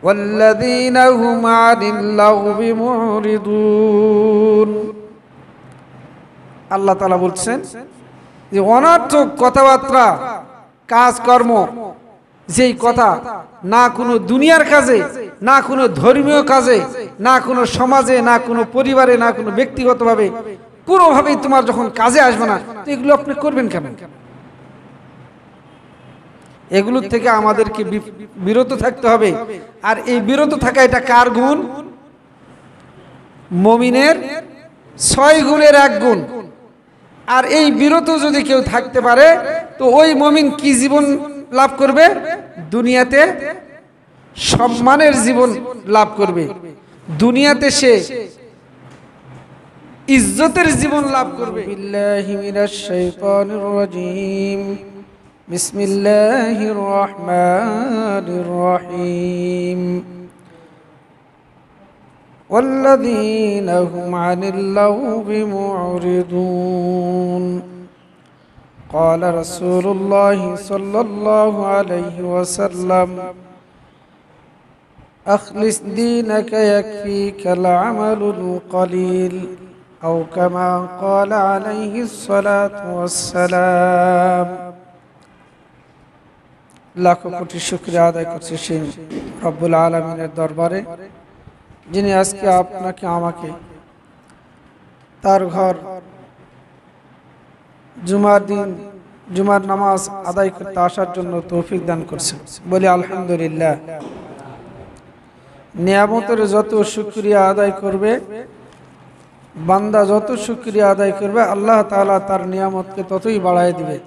والذين هم عن اللغو معرضون। আল্লাহ তাআলা বলছেন যে অনর্থক কথাবার্তা, কাজকর্ম, যেই কথা না কোনো দুনিয়ার কাজে, না কোনো ধর্মীয় কাজে, না কোনো সমাজে, না কোনো পরিবারে, না কোনো ব্যক্তিগতভাবে কোনোভাবেই তোমার যখন কাজে আসবে না, তো এগুলো আপনি করবেন কেন? এগুলোর থেকে আমাদেরকে বিরত থাকতে হবে। আর এই বিরত থাকা এটা কার গুণ? মুমিনের 6 গুণের 1 গুণ। আর এই বিরত যদি কেউ থাকতে পারে তো ওই মুমিন কি জীবন লাভ করবে? দুনিয়াতে সম্মানের জীবন লাভ করবে, দুনিয়াতে সে ইজ্জতের জীবন লাভ করবে। বিল্লাহি মিনাশ শাইতানির রাজীম। বিসমিল্লাহির রহমানির রহিম। والذين هم عن اللغو معرضون قال رسول الله صلى الله عليه وسلم أخلص دينك يكفيك العمل القليل أو كما قال عليه الصلاة والسلام। লাখো কোটি শুকরিয়া আদায় করছি সেই রব্বুল আলামিনের দরবারে, যিনি আজকে আপনাকে আমাকে তার ঘর জুমার দিন জুমার নামাজ আদায় করতে আসার জন্য তৌফিক দান করছেন। বলি আলহামদুলিল্লাহ। নিয়ামতের যত শুকরিয়া আদায় করবে বান্দা, যত শুকরিয়া আদায় করবে আল্লাহ তাআলা তার নিয়ামতকে ততই বাড়ায় দিবে।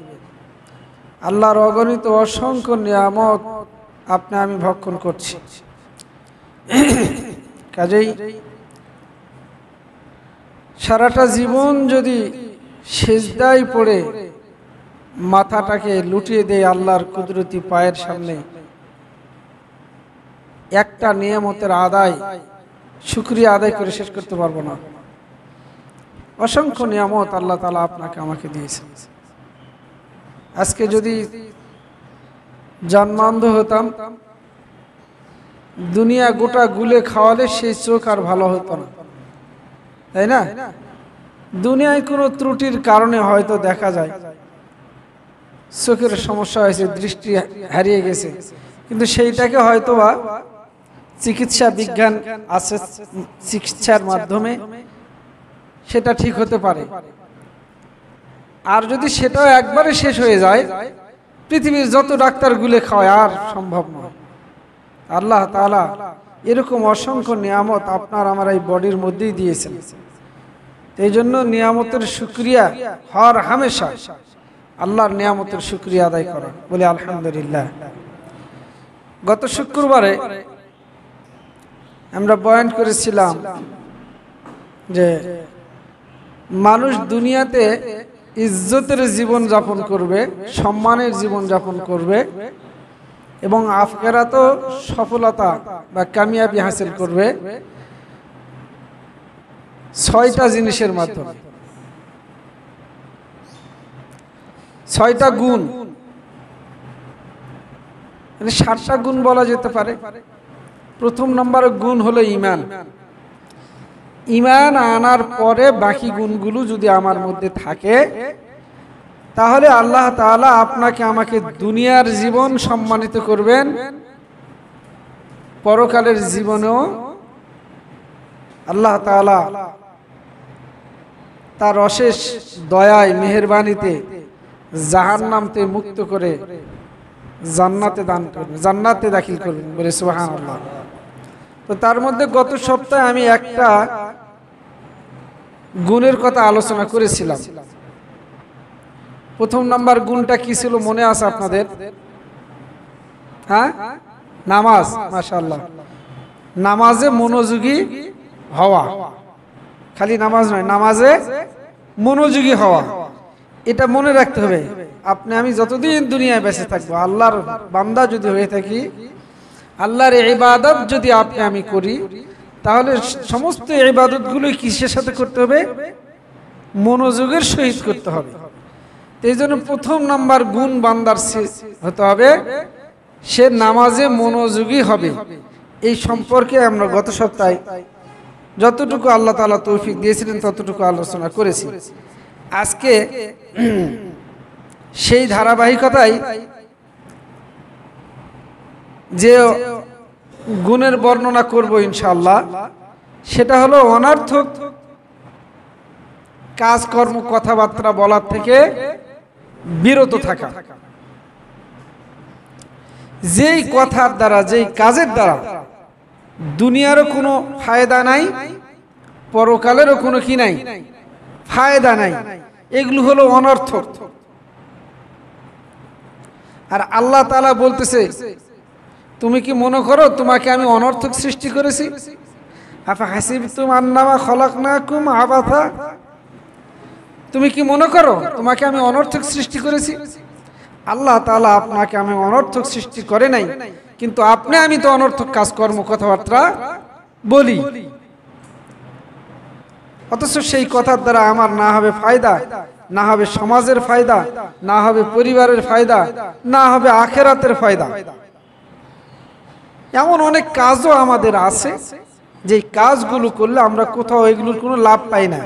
আল্লাহর অগণিত অসংখ্য নিয়ামত আপনি আমি ভক্ষণ করছি। কাজেই সারাটা জীবন যদি সিজদায় পড়ে মাথাটাকে লুটিয়ে দেয় আল্লাহর কুদরতি পায়ের সামনে, একটা নিয়ামতের আদায় শুকরিয়া আদায় করে শেষ করতে পারবো না। অসংখ্য নিয়ামত আল্লাহ তাআলা আপনাকে আমাকে দিয়েছেন। আজকে যদি জন্মান্ধ হতাম, দুনিয়া গোটা গুলে খাওয়ালে সেই চোখ আর ভালো হতো না, তাই না? দুনিয়ায় কোনো ত্রুটির কারণে হয়তো দেখা যায় চোখের সমস্যা হয়েছে, দৃষ্টি হারিয়ে গেছে, কিন্তু সেইটাকে হয়তোবা চিকিৎসা বিজ্ঞান আছে, চিকিৎসার মাধ্যমে সেটা ঠিক হতে পারে। আর যদি সেটাও একবারে শেষ হয়ে যায়, পৃথিবীর যত ডাক্তার গুলে খাওয়ায় আর সম্ভব নয়। আল্লাহ তাআলা এরকম অসংখ্য নিয়ামত আপনার আমার এই বডির মধ্যেই দিয়েছেন। এই জন্য নিয়ামতের শুকরিয়া হর হামেশা আল্লাহর নিয়ামতের শুকরিয়া আদায় করা। বলি আলহামদুলিল্লাহ। গত শুক্রবারে আমরা বয়ান করেছিলাম যে মানুষ দুনিয়াতে ইজ্জতের জীবন যাপন করবে, সম্মানের জীবন যাপন করবে এবং আখিরাতেও সফলতা বা কামিয়াবি হাসিল করবে 6টা জিনিসের মাধ্যমে। 6টা গুণ, মানে 7টা গুণ বলা যেতে পারে। প্রথম নম্বরের গুণ হলো ঈমান। ঈমান আনার পরে বাকি গুণগুলো যদি আমার মধ্যে থাকে, তাহলে আল্লাহ তাআলা আপনাকে আমাকে দুনিয়ার জীবন সম্মানিত করবেন, পরকালের জীবনেও আল্লাহ তাআলা তার অশেষ দয়ায় মেহেরবানিতে জাহান্নাম থেকে মুক্ত করে জান্নাতে দান করবেন, জান্নাতে দাখিল করবেন। বলে সুবহানাল্লাহ। তো তার মধ্যে গত সপ্তাহে আমি একটা গুণের কথা আলোচনা করেছিলাম। প্রথম নাম্বার গুণটা কি ছিল মনে আছে আপনাদের? হ্যাঁ, নামাজ। মাশাআল্লাহ। নামাজে মনোযোগী হওয়া, খালি নামাজ নয়, নামাজে মনোযোগী হওয়া, এটা মনে রাখতে হবে। আপনি আমি যতদিন দুনিয়ায় বেঁচে থাকবো, আল্লাহর বান্দা যদি হয়ে থাকি, আল্লাহর ইবাদত যদি আপনি আমি করি, তাহলে সমস্ত ইবাদতগুলো কিসের সাথে করতে হবে? মনোযোগের সহিত করতে হবে। এই জন্য প্রথম নাম্বার গুণ বান্দার হতে হবে, সে নামাজে মনোযোগী হবে এই সম্পর্কে আমরা গত সপ্তাহে যতটুকু আল্লাহ তাআলা তৌফিক দিয়েছিলেন ততটুকু আলোচনা করেছি। আজকে সেই ধারাবাহিকতায় যে গুণের বর্ণনা করব ইনশাআল্লাহ, সেটা হলো অনর্থক কাজকর্ম কথাবার্তা বলার থেকে বিরত থাকা। যেই কথার দ্বারা, যেই কাজের দ্বারা দুনিয়ারও কোনো ফায়দা নাই, পরকালেরও কোনো কি নাই, ফায়দা নাই, এগুলো হলো অনর্থক। আর আল্লাহ তাআলা বলতেছে, তুমি কি মনে করো তোমাকে আমি অনর্থক সৃষ্টি করেছি? আফা হাসিবতুম আন্নামা খলাকনাকুম আবাথা, তুমি কি মনে করো তোমাকে আমি অনর্থক সৃষ্টি করেছি? আল্লাহ তাআলা আপনাকে আমি অনর্থক সৃষ্টি করে নাই, কিন্তু আমি তো অনর্থক কাজকর্ম কথাবার্তা বলি, অথচ সেই কথার দ্বারা আমার না হবে ফায়দা, না হবে সমাজের ফায়দা, না হবে পরিবারের ফায়দা, না হবে আখিরাতের ফায়দা। এমন অনেক কাজও আমাদের আছে যে কাজগুলো করলে আমরা কোথাও এগুলোর কোনো লাভ পাই না,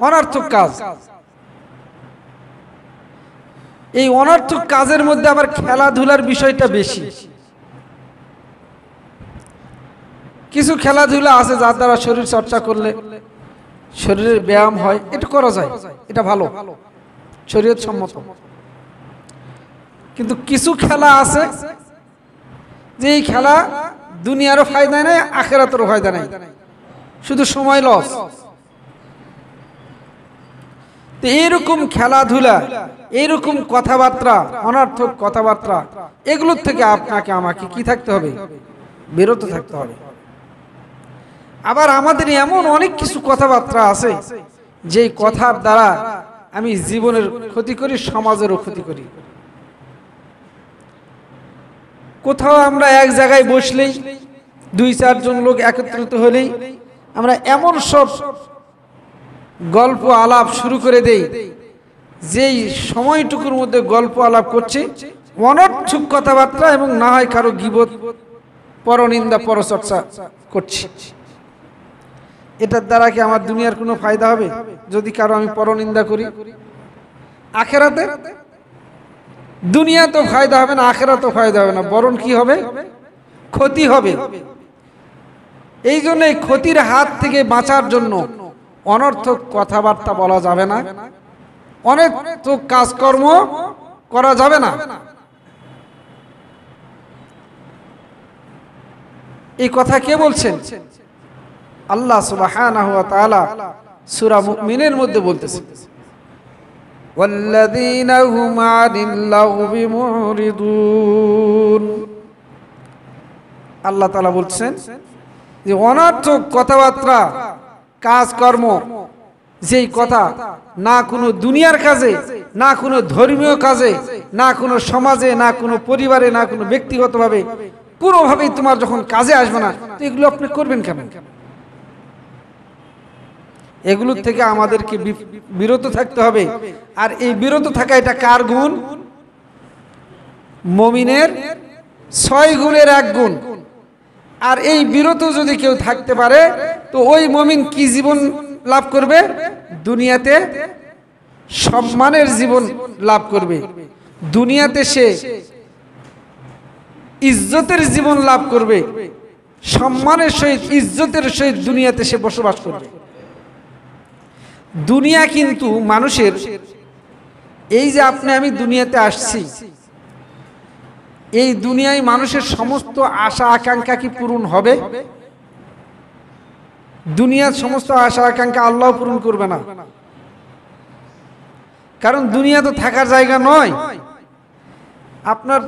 অনর্থক কাজ। এই অনর্থক কাজের মধ্যে আবার খেলাধুলার বিষয়টা বেশি। কিছু খেলাধুলা আছে যার দ্বারা শরীর চর্চা করলে শরীরের ব্যায়াম হয়, এটা করা যায়, এটা ভালো, শরীয়ত সম্মত। কিন্তু কিছু খেলা আছে যে এই খেলা দুনিয়ারও ফায়দা নেই, আখিরাতেরও ফায়দা নেই, শুধু সময় লস। তো এইরকম খেলাধুলা, এইরকম কথাবার্তা, অনর্থক কথাবার্তা, এগুলোর থেকে আপনাকে আমাকে কি থাকতে হবে? বিরত থাকতে হবে। আবার আমাদের এমন অনেক কিছু কথাবার্তা আছে যেই কথার দ্বারা আমি জীবনের ক্ষতি করি, সমাজেরও ক্ষতি করি। কোথাও আমরা এক জায়গায় বসলেই, দুই চারজন লোক একত্রিত হলেই আমরা এমন সব গল্প আলাপ শুরু করে দেই, যেই সময়টুকুর মধ্যে গল্প আলাপ করছি অনর্থক কথাবার্তা, এবং না হয় কারো গীবত, পরনিন্দা, পরচর্চা করছি। এটার দ্বারা কি আমার দুনিয়ার কোনো ফায়দা হবে? যদি কারো আমি পরনিন্দা করি, আখিরাতে দুনিয়া তো ফায়দা হবে না, আখিরাতেও ফায়দা হবে না, বরং কি হবে? ক্ষতি হবে। এই জন্য এই ক্ষতির হাত থেকে বাঁচার জন্য অনর্থক কথাবার্তা বলা যাবে না, অনর্থক কাজকর্ম করা যাবে না। এই কথা কে বলছেন? আল্লাহ সুবহানাহু ওয়া তাআলা সূরা মুমিনের মধ্যে বলতেছেন, ওয়াল্লাযীনা হুম আনিল লাগবি মুরিদুন। আল্লাহ তাআলা বলছেন যে অনর্থক কথাবার্তা, কাজকর্ম, যেই কথা না কোনো দুনিয়ার কাজে, না কোনো ধর্মীয় কাজে, না কোনো সমাজে, না কোনো পরিবারে, না কোনো ব্যক্তিগতভাবে, কোনোভাবেই তোমার যখন কাজে আসবে না, তো এগুলো আপনি করবেন কেন? এগুলোর থেকে আমাদেরকে বিরত থাকতে হবে। আর এই বিরত থাকা, এটা কার গুণ? মুমিনের 6 গুণের 1 গুণ। আর এই বিরত যদি কেউ থাকতে পারে, তো ওই মুমিন কি জীবন লাভ করবে? দুনিয়াতে সম্মানের জীবন লাভ করবে, দুনিয়াতে সে ইজ্জতের জীবন লাভ করবে, সম্মানের সহিত, ইজ্জতের সহিত দুনিয়াতে সে বসবাস করবে। দুনিয়া কিন্তু মানুষের, এই যে আমি দুনিয়াতে আসছি, এই দুনিয়ায় মানুষের সমস্ত আশা আকাঙ্ক্ষা কি পূরণ হবে? দুনিয়ার সমস্ত আশা আকাঙ্ক্ষা আল্লাহ পূরণ করবে না, কারণ দুনিয়া তো থাকার জায়গা নয়। আপনার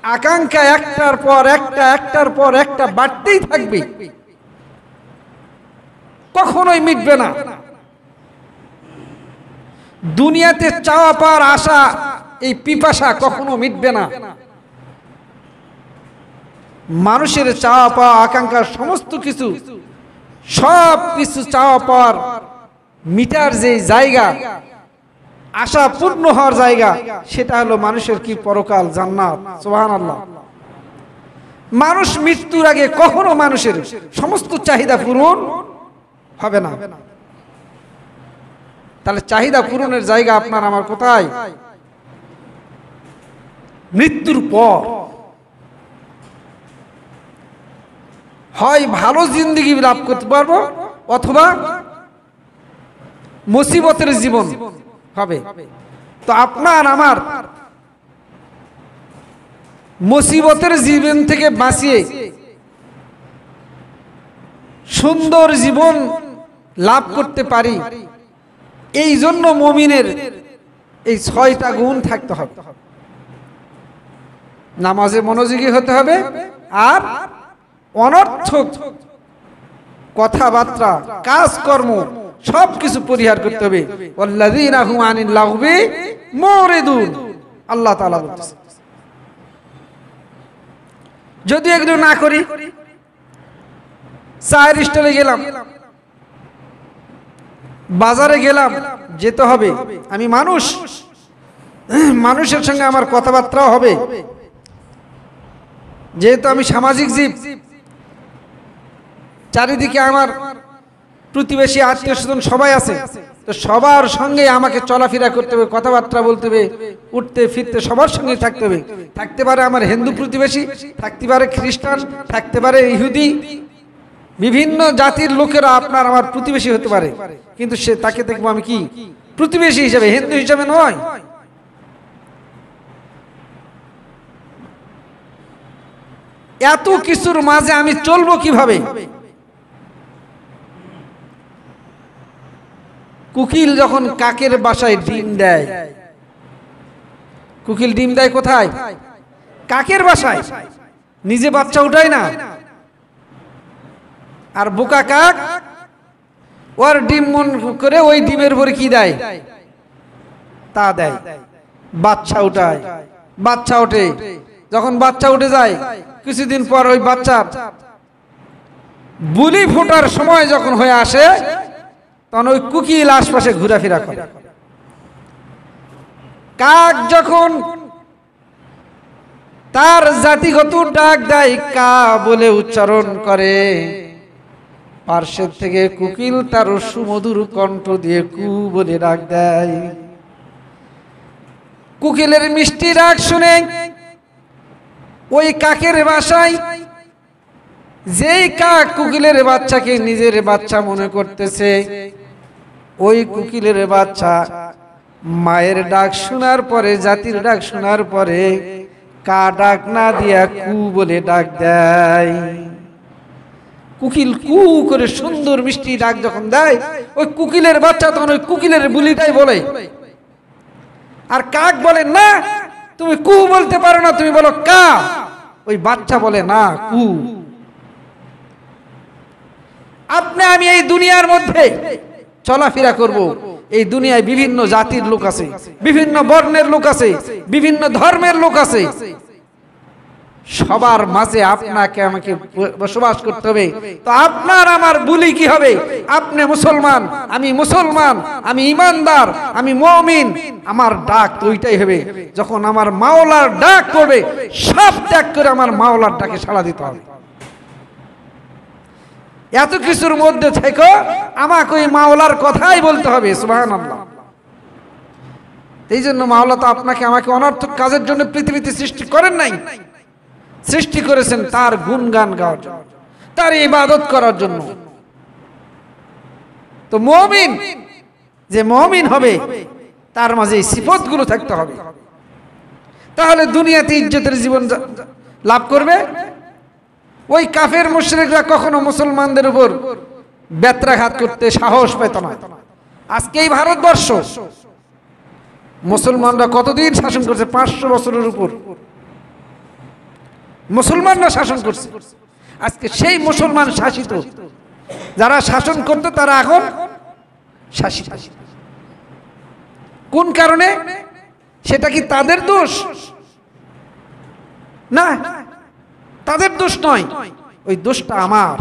আকাঙ্ক্ষা একটার পর একটা, একটার পর একটা বাড়তেই থাকবে, কখনোই মিটবে না। দুনিয়াতে চাওয়া পাওয়ার আশা, এই পিপাসা কখনো মিটবে না। মানুষের চাওয়া পাওয়া আকাঙ্ক্ষা, সমস্ত কিছু, সব কিছু চাওয়া পাওয়ার মিটার যে জায়গা, আশা পূর্ণ হওয়ার জায়গা, সেটা হলো মানুষের কি? পরকাল, জান্নাত। সুবহানাল্লাহ। মানুষ মৃত্যুর আগে কখনো মানুষের সমস্ত চাহিদা পূরণ হবে না। তাহলে চাহিদা পূরণের জায়গা আপনার আমার কোথায়? মৃত্যুর পর। হয় ভালো জিন্দেগি লাভ করতে পারবো, অথবা মুসিবতের জীবন হবে। তো আপনার আমার মুসিবতের জীবন থেকে বাঁচিয়ে সুন্দর জীবন লাভ করতে পারি, এই জন্য মুমিনের এই 6টা গুণ থাকতে হবে। নামাজে মনোযোগী হতে হবে, আর অনর্থক কথাবার্তা কাজকর্ম সবকিছু পরিহার করতে হবে। ওয়াল্লাযীনা হুম আনিল লাগবি মুরিদুন, আল্লাহ তাআলা বলতেছেন। যদি এগুলো না করি, চায়ের স্টলে গেলাম, বাজারে গেলাম, যেতে হবে, আমি মানুষ, মানুষের সঙ্গে আমার কথাবার্তাও হবে, যেহেতু আমি সামাজিক জীব, চারিদিকে আমার প্রতিবেশী আত্মীয় স্বজন সবাই আছে, তো সবার সঙ্গে আমাকে চলাফেরা করতে হবে, কথাবার্তা বলতে হবে, উঠতে ফিরতে সবার সঙ্গে থাকতে হবে। থাকতে পারে আমার হিন্দু প্রতিবেশী, থাকতে পারে খ্রিস্টান, থাকতে পারে ইহুদি, বিভিন্ন জাতির লোকেরা আপনার আমার প্রতিবেশী হতে পারে, কিন্তু সে তাকে দেখবো আমি কি প্রতিবেশী হিসাবে, হিন্দু হিসাবে নয়। এত কিছুর মাঝে আমি চলবো কিভাবে? কুকিল যখন কাকের বাসায় ডিম দেয়, কুকিল ডিম দেয় কোথায়? কাকের বাসায়, নিজে বাচ্চা উঠায় না। আর বোকা কাক ওর ডিম মন করে ওই ডিমের উপরে কি দেয়? তা দেয়, বাচ্চা উঠায়। বাচ্চা ওঠে, যখন বাচ্চা উঠে যায়, কিছুদিন পর ওই বাচ্চার বুলি ফোটার সময় যখন হয়ে আসে, তখন ওই কুকিল আশপাশে ঘোরাফেরা করে। কাক যখন তার জাতিগত ডাক দেয়, কা বলে উচ্চারণ করে, পার্শ্বের থেকে কুকিল তার সুমধুর কণ্ঠ দিয়ে কু বলে ডাক দেয়। কুকিলের মিষ্টি ডাক শুনে ওই কাকের বাসায়, যেই কাক কুকিলের বাচ্চাকে নিজের বাচ্চা মনে করতেছে, ওই কুকিলের বাচ্চা মায়ের ডাক শোনার পরে, জাতির ডাক শোনার পরে কা ডাক না দিয়া কু বলে ডাক দেয়। কুকিল কু করে সুন্দর মিষ্টি ডাক যখন দেয়, ওই কুকিলের বাচ্চা তখন ওই কুকিলের বুলিটাই বলে। আর কাক বলে, না তুমি কু বলতে পারো না, তুমি বলো কা। ওই বাচ্চা বলে, না কু। আপনি আমি এই দুনিয়ার মধ্যে চলাফেরা করব, এই দুনিয়ায় বিভিন্ন জাতির লোক আছে, বিভিন্ন বর্ণের লোক আছে, বিভিন্ন ধর্মের লোক আছে, সবার মাঝে আপনাকে আমাকে বসবাস করতে হবে। তো আপনার আমার বুলি কি হবে? আপনি মুসলমান, আমি মুসলমান, আমি ইমানদার, আমি মুমিন, আমার ডাক তো ওইটাই হবে। যখন আমার মাওলার ডাক করবে, সব ত্যাগ করে আমার মাওলার ডাকে সাড়া দিতে হবে। এত কিছুর মধ্যে থেকে আমাকে ওই মাওলার কথাই বলতে হবে। সুবহানাল্লাহ। এই জন্য মাওলা তো আপনাকে আমাকে অনর্থক কাজের জন্য পৃথিবীতে সৃষ্টি করেন নাই, সৃষ্টি করেছেন তার গুণগান গাওয়ার জন্য, তার ইবাদত করার জন্য। তো মুমিন যে মুমিন হবে, তার মাঝে এই সিফাতগুলো থাকতে হবে, তাহলে দুনিয়াতে ইজ্জতের জীবন লাভ করবে। ওই কাফের মুশরিকরা কখনো মুসলমানদের উপর বেত্রাঘাত করতে সাহস পেত না। আজকে এই ভারতবর্ষ মুসলমানরা কতদিন শাসন করছে? 500 বছরের উপর মুসলমানরা শাসন করছে। আজকে সেই মুসলমান শাসিত যারা শাসন করতে, তারা এখন শাসিত। কোন কারণে? সেটা কি তাদের দোষ? না, তাদের দোষ নয়, ওই দোষটা আমার।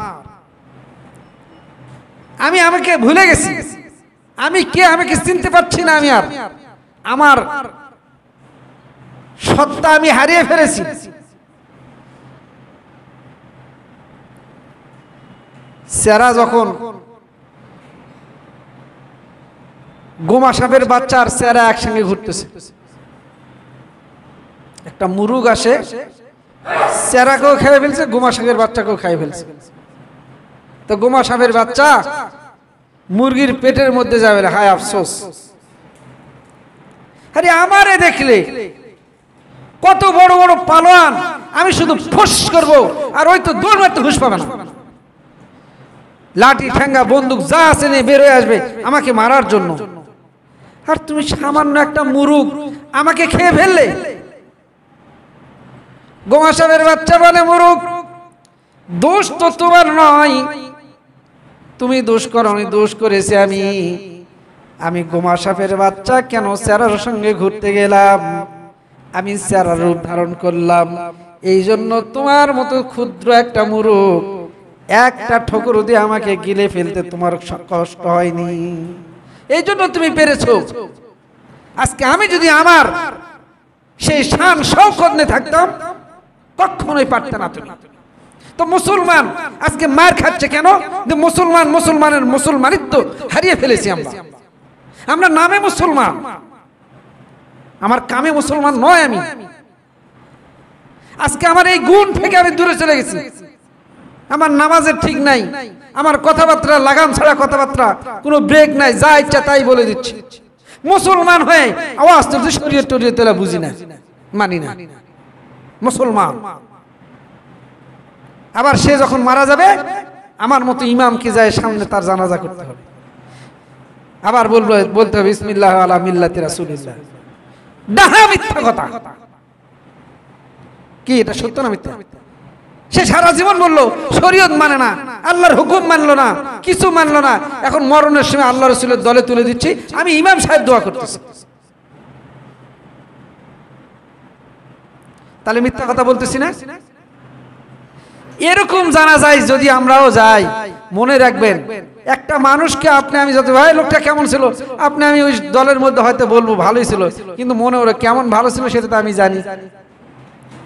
আমি আমাকে ভুলে গেছি, আমি কে আমাকে চিনতে পারছি না, আমি আর আমার সত্তা আমি হারিয়ে ফেলেছি। চেরা যখন গোমা সাপের বাচ্চা আর চেরা একসঙ্গে ঘুরতেছে, একটা মুরুগ আসে, চেরাকেও খেয়ে ফেলছে, গোমা সাপের বাচ্চাকেও খেয়ে ফেলছে। তো গোমা সাপের বাচ্চা মুরগির পেটের মধ্যে যাবে, হায় আফসোস, আরে আমারে দেখলে কত বড় বড় পালোয়ান, আমি শুধু ফুস করব আর ওই তো দৌড় মারতে হুঁশ পাবে না, লাঠি ঠেঙ্গা বন্দুক যা আছে নিয়ে বের হয়ে আসবে আমাকে মারার জন্য, আর তুমি সামান্য একটা মুরুগ আমাকে খেয়ে ফেললে। গোমা সাপের বাচ্চা বলে, মুরুগ দোষ তো তোমার নয়, তুমি দোষ করনি, দোষ করেছি আমি। আমি গোমা সাপের বাচ্চা কেন চেরার সঙ্গে ঘুরতে গেলাম, আমি চেরার রূপ ধারণ করলাম, এই জন্য তোমার মতো ক্ষুদ্র একটা মুরুগ একটা ঠোকর দিয়ে আমাকে গিলে ফেলতে তোমার কষ্ট হয়নি, এই জন্য তুমি পেরেছো। আজকে আমি যদি আমার সেই শান শৌকত নিয়ে থাকতাম, কখনোই পারতে না তুমি। তো মুসলমান আজকে মার খাচ্ছে কেন? যে মুসলমান, মুসলমানের মুসলমানিত্ব হারিয়ে ফেলেছি আমরা নামে মুসলমান, আমার কামে মুসলমান নয়। আমি আজকে আমার এই গুণ থেকে আমি দূরে চলে গেছি, আমার নামাজের ঠিক নাই, আমার কথাবার্তা লাগাম ছাড়া কথাবার্তা, কোনো ব্রেক নাই, যা ইচ্ছা তাই বলে দিচ্ছি। মুসলমান হয়ে আওয়াজ তো শরীয়ত টরিয়ত বুঝি না, মানি না, মুসলমান। আবার সে যখন মারা যাবে, আমার মতো ইমামকে যায় সামনে তার জানাজা করতে হবে, আবার বলতে হবে বিসমিল্লাহ আলা মিল্লাতি রাসূলিল্লাহ। ডাহা মিথ্যা কথা, কি এটা সত্য না মিথ্যা? সে সারা জীবন বললো শরীয়ত মানে না, আল্লাহর হুকুম মানলো না, কিছু মানলো না, এখন মরণের সময় আল্লাহ রাসূলের দলে তুলে দিচ্ছি, আমি ইমাম সাহেব দোয়া করতেছি। তাহলে মিথ্যা কথা বলতেছি না? এরকম জানা যায় যদি আমরাও যাই, মনে রাখবেন একটা মানুষকে আপনি আমি যত ভাই লোকটা কেমন ছিল, আপনি আমি ওই দলের মধ্যে হয়তো বলবো ভালোই ছিল, কিন্তু মনে ওরা কেমন ভালো ছিল সেটা তো আমি জানি।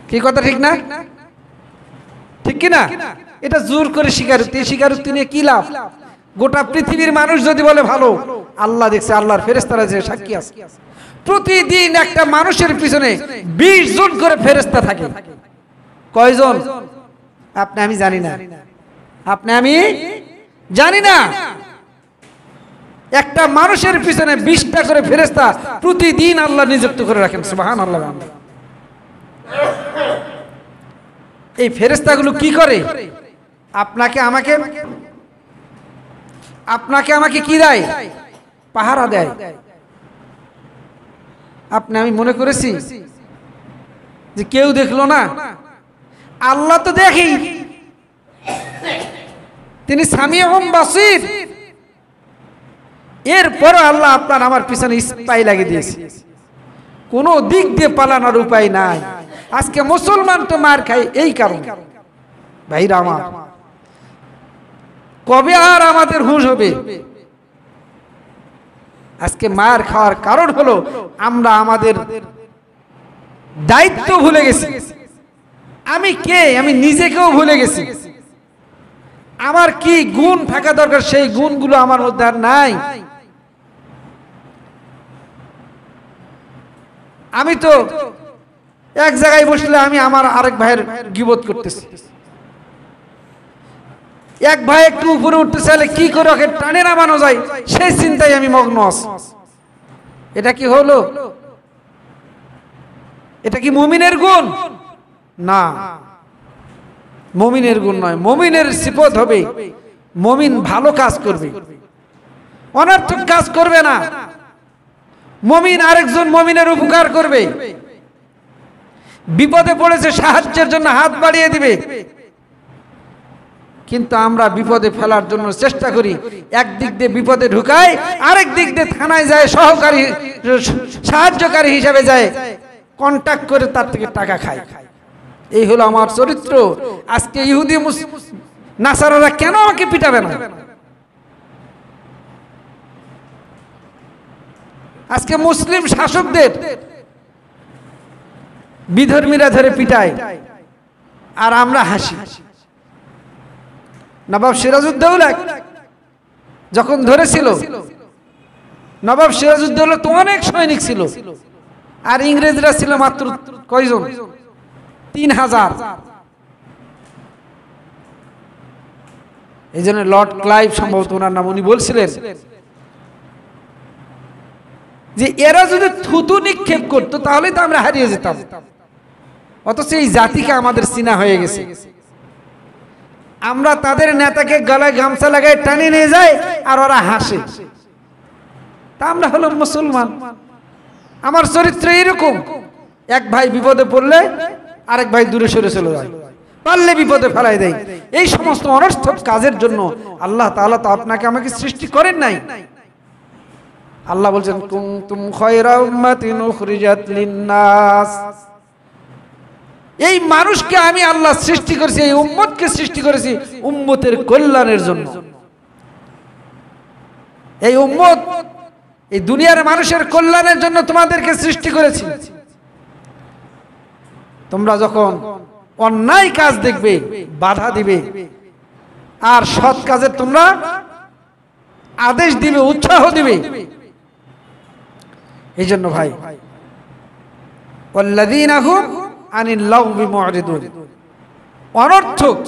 কি কথা ঠিক না? ঠিক কি না? এটা জোর করে স্বীকারোক্তি, স্বীকারোক্তি নিয়ে কি লাভ? গোটা পৃথিবীর মানুষ যদি বলে ভালো, আল্লাহ দেখছে, আল্লাহর ফেরেশতারা যে সাক্ষী আছে, প্রতিদিন একটা মানুষের পিছনে 20 জন করে ফেরেশতা থাকে। কয়জন? আপনি আমি জানি না, আপনি আমি জানি না। একটা মানুষের পিছনে 20টা করে ফেরেশতা প্রতিদিন আল্লাহ নিযুক্ত করে রাখেন। সুবহানাল্লাহ। এই ফেরেশতাগুলো কি করে? আপনাকে আমাকে কি দেয়? পাহারা দেয়। আপনি আমি মনে করেছি যে কেউ দেখলো না, আল্লাহ তো দেখেই, তিনি সামিউম বাসির। এরপর আল্লাহ আপনার আমার পিছনে স্পাই লাগিয়ে দিয়েছে, কোনো দিক দিয়ে পালানোর উপায় নাই। আজকে মুসলমান তো মার খায় এই কারণে। ভাইরা আমার, কবে আর আমাদের হুঁশ হবে? আজকে মার খাওয়ার কারণ হলো আমরা আমাদের দায়িত্ব ভুলে গেছি। আমি কে, আমি নিজেকেও ভুলে গেছি। আমার কি গুণ থাকা দরকার, সেই গুণগুলো আমার মধ্যে আর নাই। আমি তো এক জায়গায় বসলে আমি আমার আরেক ভাইয়ের গীবত করতেছি, এক ভাই একটু উপরে উঠতে চাইলে কি করে ওকে টানে নামানো যায় সেই চিন্তায় আমি মগ্ন আছি। এটা কি হলো? এটা কি মুমিনের গুণ? না, মুমিনের গুণ নয়। মুমিনের সিফত হবে মুমিন ভালো কাজ করবে, অনর্থক কাজ করবে না। মুমিন আরেকজন মুমিনের উপকার করবে, বিপদে পড়েছে সাহায্যের জন্য হাত বাড়িয়ে দিবে। কিন্তু আমরা বিপদে ফেলার জন্য চেষ্টা করি, একদিক দিয়ে বিপদে ঢুকাই, আরেক দিক দিয়ে থানায় যায় সহকারী সাহায্যকারী হিসেবে যায়, কন্ট্যাক্ট করে তার থেকে টাকা খায়। এই হলো আমার চরিত্র। আজকে ইহুদি নাসারারা কেন আমাকে পিটাবে না? আজকে মুসলিম শাসকদের বিধর্মীরা ধরে পিটায় আর আমরা হাসি। নবাব সিরাজউদ্দৌলা যখন ধরেছিল, নবাব সিরাজউদ্দৌলা তো অনেক সৈনিক ছিল, আর ইংরেজরা ছিল মাত্র কয়জন? 3000। এই জন্য লর্ড ক্লাইভ সম্ভবত ওনার নাম, উনি বলছিলেন যে এরা যদি থুতু নিক্ষেপ করতো তাহলে তো আমরা হারিয়ে যেতাম, অথচ এই জাতিকে আমাদের চিনা হয়ে গেছে। আমরা তাদের নেতাকে গলায় গামছা লাগায় টানে নিয়ে যাই আর ওরা হাসে, তা আমরা হলো মুসলমান। আমার চরিত্র এরকম, এক ভাই বিপদে পড়লে আরেক ভাই দূরে সরে চলে যায়, পারলে বিপদে ফেলাই দেয়। এই সমস্ত অনর্থক কাজের জন্য আল্লাহ তাআলা তো আপনাকে আমাকে সৃষ্টি করেন নাই। আল্লাহ বলছেন কুনতুম খায়রা উম্মাতিন উখরিজাত লিন-নাস, এই মানুষকে আমি আল্লাহ সৃষ্টি করেছি, এই উম্মতকে সৃষ্টি করেছি উম্মতের কল্যাণের জন্য। এই উম্মত এই দুনিয়ার মানুষের কল্যাণের জন্য তোমাদেরকে সৃষ্টি করেছি। তোমরা যখন অন্যায় কাজ দেখবে বাধা দিবে, আর সৎ কাজের তোমরা আদেশ দিবে, উৎসাহ দিবে। এই জন্য ভাই, ওয়াল্লাযীনা হুম আনিল লাগবি মুরিদুন, অনর্থক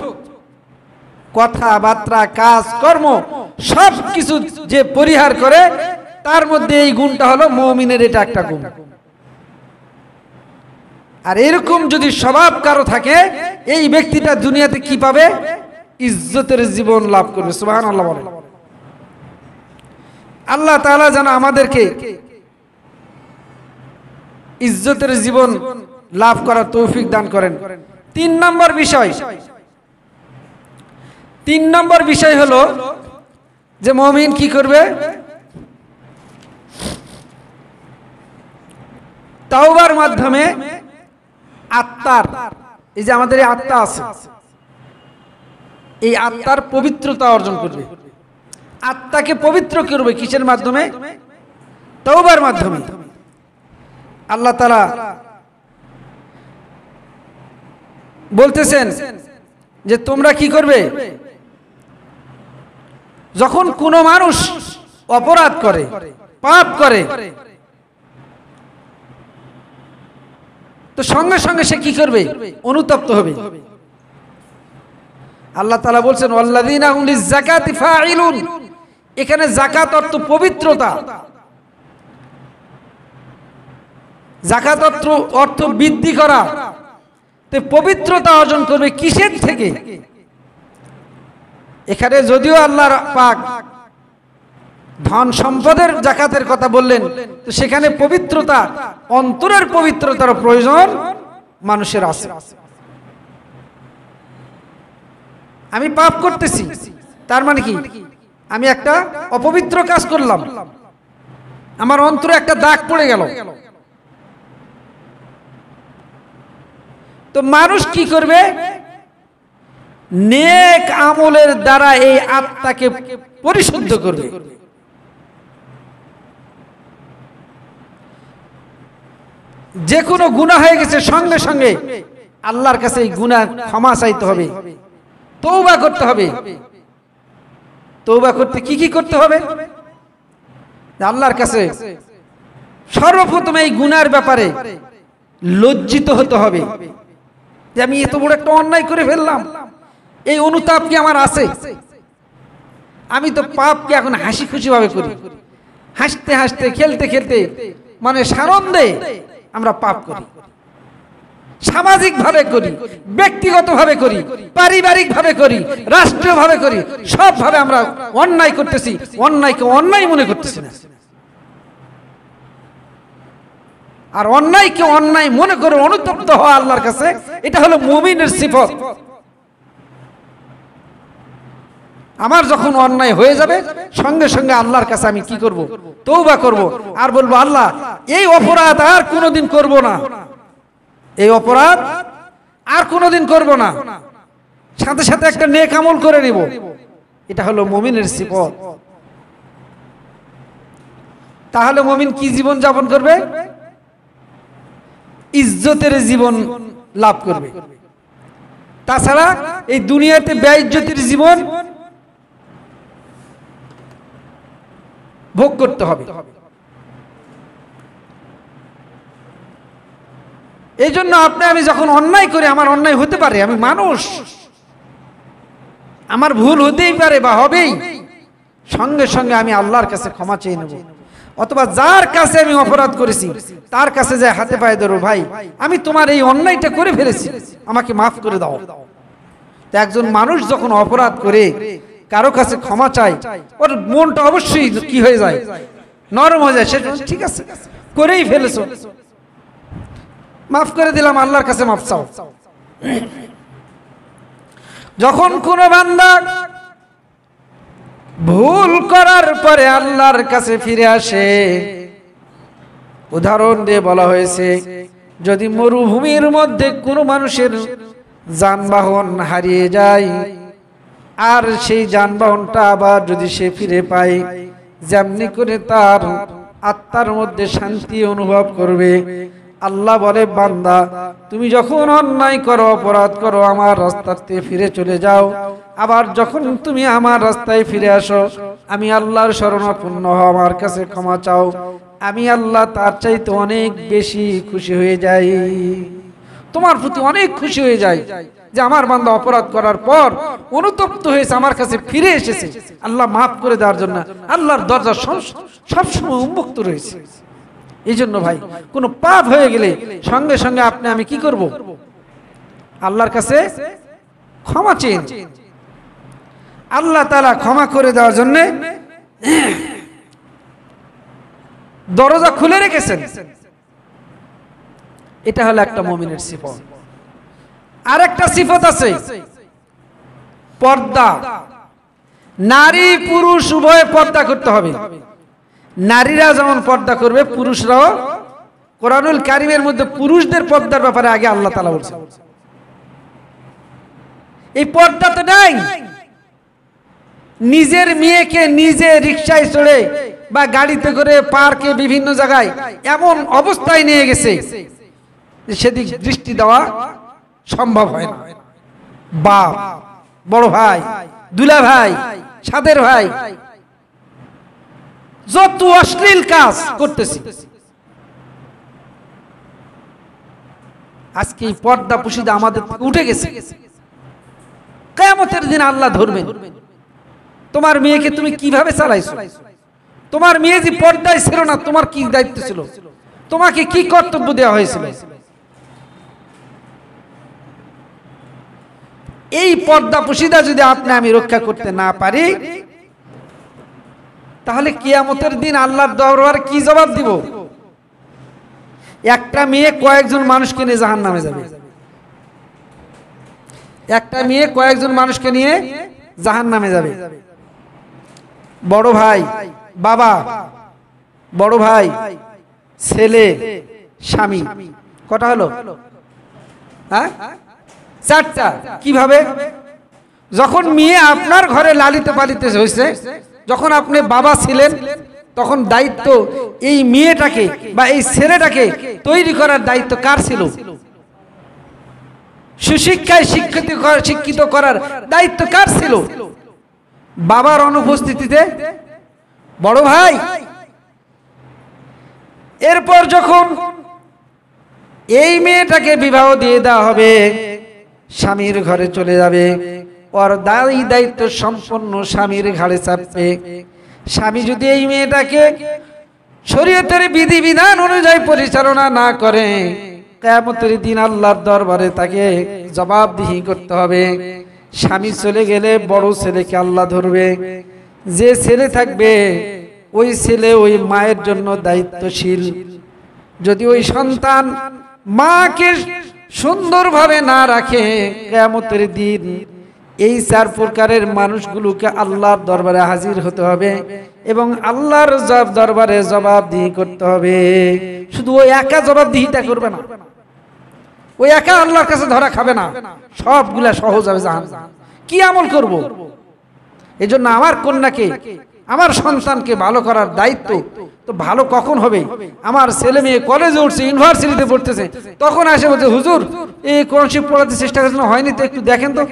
কথাবার্তা কাজ কর্ম সব কিছু যে পরিহার করে, তার মধ্যে এই গুণটা হলো মুমিনের, এটা একটা গুণ। আর এরকম যদি স্বভাব কারো থাকে, এই ব্যক্তিটা দুনিয়াতে কি পাবে? ইজ্জতের জীবন লাভ করবে। সুবহানাল্লাহ বলেন। আল্লাহ তাআলা যেন আমাদেরকে ইজ্জতের জীবন লাভ করার তৌফিক দান করেন। 3 নম্বর বিষয় হলো যে মুমিন কি করবে? তাওবার মাধ্যমে আত্মার, এই যে আমাদের এই আত্মা আছে, এই আত্মার পবিত্রতা অর্জন করবে। আত্মাকে পবিত্র করবে কিসের মাধ্যমে? তাওবার মাধ্যমে। আল্লাহ তাআলা বলতেছেন যে তোমরা কি করবে? যখন কোনো মানুষ অপরাধ করে, পাপ করে, তো সঙ্গে সঙ্গে সে কি করবে? অনুতপ্ত হবে। আল্লাহ তাআলা বলছেন ওয়াল্লাযীনা হুম লিয-যাকাতি ফাঈলুন, এখানে যাকাত অর্থ পবিত্রতা। যাকাত অর্থ বৃদ্ধি করা। তো পবিত্রতা অর্জন করবে কিসের থেকে? এখানে যদিও আল্লাহ পাক ধন সম্পদের যাকাতের কথা বললেন, তো সেখানে পবিত্রতা, অন্তরের পবিত্রতার প্রয়োজন মানুষের আছে। আমি পাপ করতেছি, তার মানে কি? আমি একটা অপবিত্র কাজ করলাম, আমার অন্তরে একটা দাগ পড়ে গেল। তো মানুষ কি করবে? নেক আমলের দ্বারা এই আত্মাকে পরিশুদ্ধ করবে। যে কোনো গুনাহ হয়ে গেছে, সঙ্গে সঙ্গে আল্লাহর কাছে এই গুনাহ ক্ষমা চাইতে হবে, তওবা করতে হবে। তওবা করতে কি কি করতে হবে? আল্লাহর কাছে সর্বপ্রথম এই গুনার ব্যাপারে লজ্জিত হতে হবে যে আমি এত বড় একটা অন্যায় করে ফেললাম। এই অনুতাপ কি আমার আছে? আমি তো পাপকে এখন হাসি খুশি ভাবে করি, হাসতে হাসতে, খেলতে খেলতে, মানে সানন্দে আমরা পাপ করি। সামাজিক ভাবে করি, ব্যক্তিগত ভাবে করি, পারিবারিক ভাবে করি, রাষ্ট্রীয় ভাবে করি, সব ভাবে আমরা অন্যায় করতেছি। অন্যায়কে অন্যায় মনে করতেছি না, আর অন্যায়কে অন্যায় মনে করে অনুতপ্ত হওয়া আল্লাহর কাছে, এটা হলো মুমিনের সিফত। আমার যখন অন্যায় হয়ে যাবে, সঙ্গে সঙ্গে আল্লাহর কাছে আমি কি করব? তওবা করব, আর বলবো আল্লাহ এই অপরাধ আর কোনোদিন করব না, এই অপরাধ আর কোনোদিন করব না। সাথে সাথে একটা নেক আমল করে নিব। এটা হলো মুমিনের সিফত। তাহলে মুমিন কি জীবন যাপন করবে? ইজ্জতের জীবন লাভ করবে। তাছাড়া এই দুনিয়াতে বেইজ্জতির জীবন ভোগ করতে হবে। এই জন্য আপনি আমি যখন অন্যায় করি, আমার অন্যায় হতে পারে, আমি মানুষ, আমার ভুল হতেই পারে বা হবেই, সঙ্গে সঙ্গে আমি আল্লাহর কাছে ক্ষমা চেয়ে নেব। অথবা যার কাছে আমি অপরাধ করেছি তার কাছে যায় হাতে পায়ে ধরো, ভাই আমি তোমার এই অন্যায়টা করে ফেলেছি, আমাকে মাফ করে দাও। তো একজন মানুষ যখন অপরাধ করে কারো কাছে ক্ষমা চায়, ওর মনটা অবশ্যই কি হয়ে যায়, নরম হয়ে যায়। সে ঠিক আছে, করেই ফেলেছো, মাফ করে দিলাম, আল্লাহর কাছে মাফ চাও। যখন কোন বান্দা ভুল করার পরে আল্লাহর কাছে ফিরে আসে, উদাহরণ দিয়ে বলা হয়েছে, যদি মরুভূমির মধ্যে কোনো মানুষের যানবাহন হারিয়ে যায় আর সেই যানবাহনটা আবার যদি সে ফিরে পায়, যেমনি করে তার আত্মার মধ্যে শান্তি অনুভব করবে। আল্লাহ বলে, বান্দা তুমি যখন অন্যায় করো, অপরাধ করো, আমার রাস্তাতে ফিরে চলে যাও, আবার যখন তুমি আমার রাস্তায় ফিরে আসো, আমি আল্লাহর শরণাপন্ন হও, আমার কাছে ক্ষমা চাও, আমি আল্লাহ তার চাইতে অনেক বেশি খুশি হয়ে যাই, তোমার প্রতি অনেক খুশি হয়ে যায় যে আমার বান্দা অপরাধ করার পর অনুতপ্ত হয়েছে, আমার কাছে ফিরে এসেছে। আল্লাহ মাফ করে দেওয়ার জন্য আল্লাহর দরজা সবসময় উন্মুক্ত রয়েছে। এই জন্য ভাই, কোন পাপ হয়ে গেলে সঙ্গে সঙ্গে আপনি আমি কি করব, আল্লাহর কাছে ক্ষমা চেয়ে, আল্লাহ তাআলা ক্ষমা করে দেওয়ার জন্য দরজা খুলে রেখেছেন। এটা হলো একটা মুমিনের সিফত। আর একটা সিফত আছে, পর্দা। নারী পুরুষ উভয়ে পর্দা করতে হবে। নারীরা যেমন পর্দা করবে, পুরুষরাও। কোরআনুল কারীমের মধ্যে পুরুষদের পর্দার ব্যাপারে আগে আল্লাহ তাআলা বলছেন। এই পর্দা তো নাই, নিজের মেয়েকে নিজে রিকশায় চড়ে বা গাড়িতে করে পার্কে বিভিন্ন জায়গায় এমন অবস্থায় নিয়ে গেছে সেদিক দৃষ্টি দেওয়া সম্ভব হয় না। বাপ, বড় ভাই, দুলা ভাই, সাদের ভাই, যত অশ্লীল কাজ করতেছি, আজকে এই পর্দা পুশিদা আমাদের উঠে গেছে। কিয়ামতের দিন আল্লাহ ধরবেন, তোমার মেয়েকে তুমি কিভাবে চালাইছো, তোমার মেয়ে যে পর্দায় ছিল না, তোমার কি দায়িত্ব ছিল, তোমাকে কি কর্তব্য দেওয়া হয়েছিল। এই পর্দা পুশিদা যদি আপনি আমি রক্ষা করতে না পারি, তাহলে কিয়ামতের দিন আল্লাহর দরবারে কি জবাব দিব? একটা মেয়ে কয়েকজন মানুষকে নিয়ে জাহান্নামে যাবে। একটা মেয়ে কয়েকজন মানুষকে নিয়ে জাহান্নামে যাবে। বড় ভাই, বাবা, বড় ভাই, ছেলে, স্বামী, কটা হলো? হ্যাঁ, চারটা। কিভাবে? যখন মেয়ে আপনার ঘরে লালিত পালিত হয়েছে, যখন আপনি বাবা ছিলেন, তখন দায়িত্ব এই মেয়েটাকে বা এই ছেলেটাকে তৈরি করার দায়িত্ব কার ছিল? সুশিক্ষায় শিক্ষিত করার দায়িত্ব কার ছিল? বাবার অনুপস্থিতিতে বড় ভাই। এরপর যখন এই মেয়েটাকে বিবাহ দিয়ে দেওয়া হবে, স্বামীর ঘরে চলে যাবে, ওর দায়িত্ব সম্পন্ন স্বামীর ঘাড়ে চাপবে। স্বামী যদি এই মেয়েটাকে শরীয়তের বিধিবিধান অনুযায়ী পরিচালনা না করে, কিয়ামতের দিন আল্লাহর দরবারে তাকে জবাবদিহি করতে হবে। স্বামী চলে গেলে বড় ছেলেকে আল্লাহ ধরবে। যে ছেলে থাকবে ওই ছেলে ওই মায়ের জন্য দায়িত্বশীল। যদি ওই সন্তান মাকে সুন্দরভাবে না রাখে, কিয়ামতের দিন এই চার প্রকারের মানুষগুলোকে আল্লাহর দরবারে হাজির হতে হবে এবং আল্লাহর দরবারে জবাবদিহি করতে হবে। শুধু ওই একা জবাবদিহিতা করবে না, ওই একা আল্লাহর কাছে ধরা খাবে না, সবগুলা সহজ হবে জাহান্নাম। কি আমল করব? এজন্য আমার কন্যাকে, আমার সন্তানকে ভালো করার দায়িত্ব তো ভালো কখন হবে? আমার ছেলে মেয়ে কলেজে উঠছে, ইউনিভার্সিটিতে পড়তেছে, তখন আসে বলছে, হুজুর এই কোরআন শরীফ পড়াতে চেষ্টা করেছেন, হয়নি তো, একটু দেখেন তো।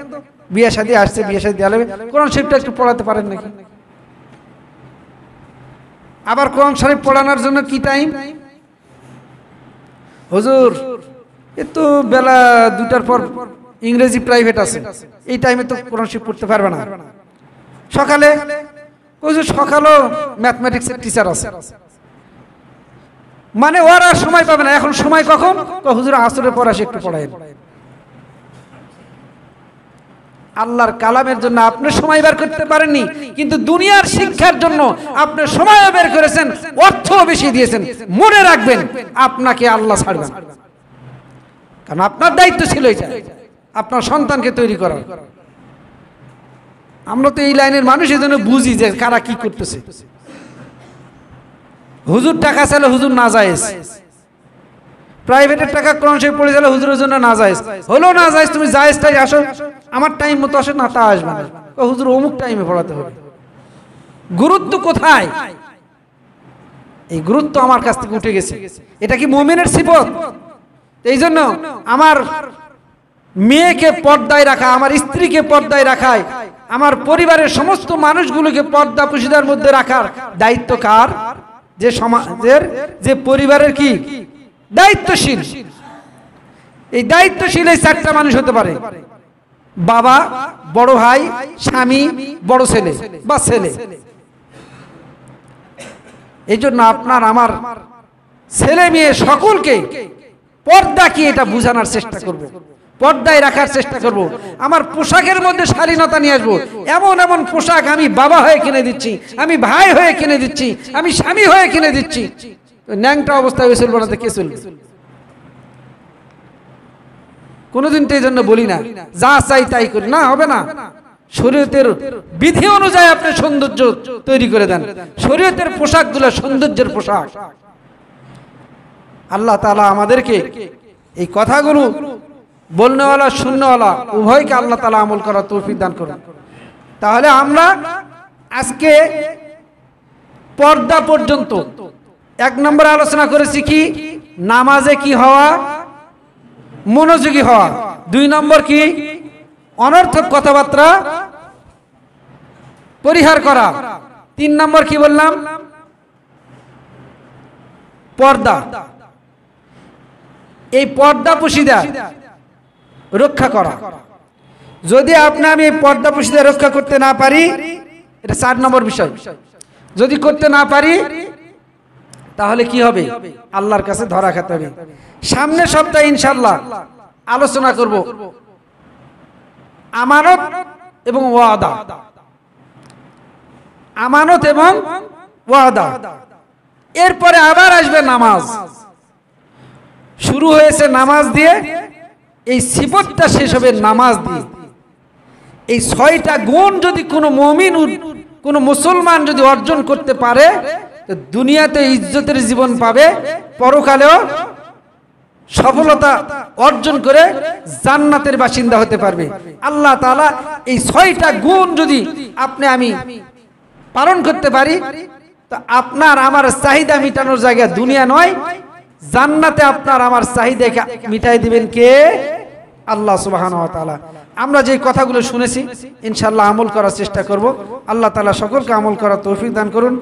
বিয়ে শাদী আসছে, বিয়ে শাদী দেওয়া লাগবে, কোরআন শরীফটা একটু পড়াতে পারেন নাকি? আবার কোরআন শরীফ পড়ানোর জন্য কি টাইম? হুজুর এ তো বেলা 2টার পর ইংরেজি প্রাইভেট আছে, এই টাইমে তো কোরআন শরীফ পড়তে পারবে না। সকালে হুজুর সকালেও ম্যাথমেটিক্সের টিচার আছে, মানে ওর আর সময় পাবে না। এখন সময় কখন? হুজুর আসরের পর আসে একটু পড়ায়। আল্লাহর কালামের জন্য আপনি সময় বের করতে পারেননি, কিন্তু দুনিয়ার শিক্ষার জন্য আপনি সময় বের করেছেন, অর্থ বেশি দিয়েছেন। মনে রাখবেন আপনাকে আল্লাহ ছাড়বেন, কারণ আপনার দায়িত্ব ছিল এটা, আপনার সন্তানকে তৈরি করা। আমরা তো এই লাইনের মানুষ, এই জন্য বুঝি যে কারা কি করতেছে। হুজুর টাকা চাইলে হুজুর না যায়জ, প্রাইভেটের টাকা কোরআন শরীফ পড়ে গেলে হুজুরের জন্য না যায়জ। হলো না যায়জ, তুমি যায়জটাই আসো, আমার টাইম মতো আসে না তা আসবে না, হুজুর অমুক টাইমে পড়াতে হবে। গুরুত্ব কোথায়? এই গুরুত্ব আমার কাছ থেকে উঠে গেছে। এটা কি মুমিনের সিফত? এই জন্য আমার মেয়েকে পর্দায় রাখা, আমার স্ত্রীকে পর্দায় রাখায়, আমার পরিবারের সমস্ত মানুষগুলোকে পর্দা পুশিদার মধ্যে রাখার দায়িত্ব কার? যে সমাজের, যে পরিবারের কি দায়িত্বশীল। এই দায়িত্বশীল এই 4টা মানুষ হতে পারে: বাবা, বড় ভাই, স্বামী, বড় ছেলে বা ছেলে। এই জন্য আপনার আমার ছেলে মেয়ে সকলকে পর্দা কি এটা বোঝানোর চেষ্টা করব, পর্দায় রাখার চেষ্টা করব। আমার পোশাকের মধ্যে শালীনতা নিয়ে আসবো। এমন এমন পোশাক আমি বাবা হয়ে কিনে দিচ্ছি, আমি ভাই হয়ে কিনে দিচ্ছি, আমি স্বামী হয়ে কিনে দিচ্ছি। ন্যাংটা অবস্থায় চলবো না, কে চলবে? কোনোদিন তো এই জন্য বলি না যা চাই তাই করি, না, হবে না। শরীয়তের বিধি অনুযায়ী আপনি সৌন্দর্য তৈরি করে দেন। শরীয়তের পোশাকগুলো সৌন্দর্যের পোশাক। আল্লাহ তাআলা আমাদেরকে এই কথাগুলো বলনেওয়ালা শুননেওয়ালা উভয়কে আল্লাহ তাআলা আমল করার তৌফিক দান করুন। তাহলে আমরা আজকে পর্দা পর্যন্ত 1 নম্বর আলোচনা করেছি কি? নামাজে কি হওয়া? মনোযোগী হওয়া। 2 নম্বর কি? অনর্থক কথাবার্তা পরিহার করা। 3 নম্বর কি বললাম? পর্দা। এই পর্দা পুশিদা রক্ষা করা। যদি আমি পর্দা পুশিদা রক্ষা করতে না পারি, এটা 4 নম্বর বিষয়। যদি করতে না পারি তাহলে কি হবে? আল্লাহর কাছে ধরা খেতে হবে। সামনের সপ্তাহে ইনশাআল্লাহ আলোচনা করব আমানত এবং ওয়াদা। আমানত এবং ওয়াদা। এরপরে আবার আসবে নামাজ। শুরু হয়েছে নামাজ দিয়ে, এই সিফতটা শেষ হবে নামাজ দিয়ে। এই 6টা গুণ যদি কোনো মুমিন, কোনো মুসলমান যদি অর্জন করতে পারে, তো দুনিয়াতে ইজ্জতের জীবন পাবে, পরকালেও সফলতা অর্জন করে জান্নাতের বাসিন্দা হতে পারবে। আল্লাহ তাআলা এই 6টা গুণ যদি আমি পালন করতে পারি, তো আপনার আমার চাহিদা মিটানোর জায়গা দুনিয়া নয়, জান্নাতে আপনার আমার চাহিদাকে মিটাই দিবেন কে? আল্লাহ সুবহানাহু ওয়া তাআলা। আমরা যে কথাগুলো শুনেছি ইনশাআল্লাহ আমল করার চেষ্টা করব। আল্লাহ তাআলা সকলকে আমল করার তৌফিক দান করুন।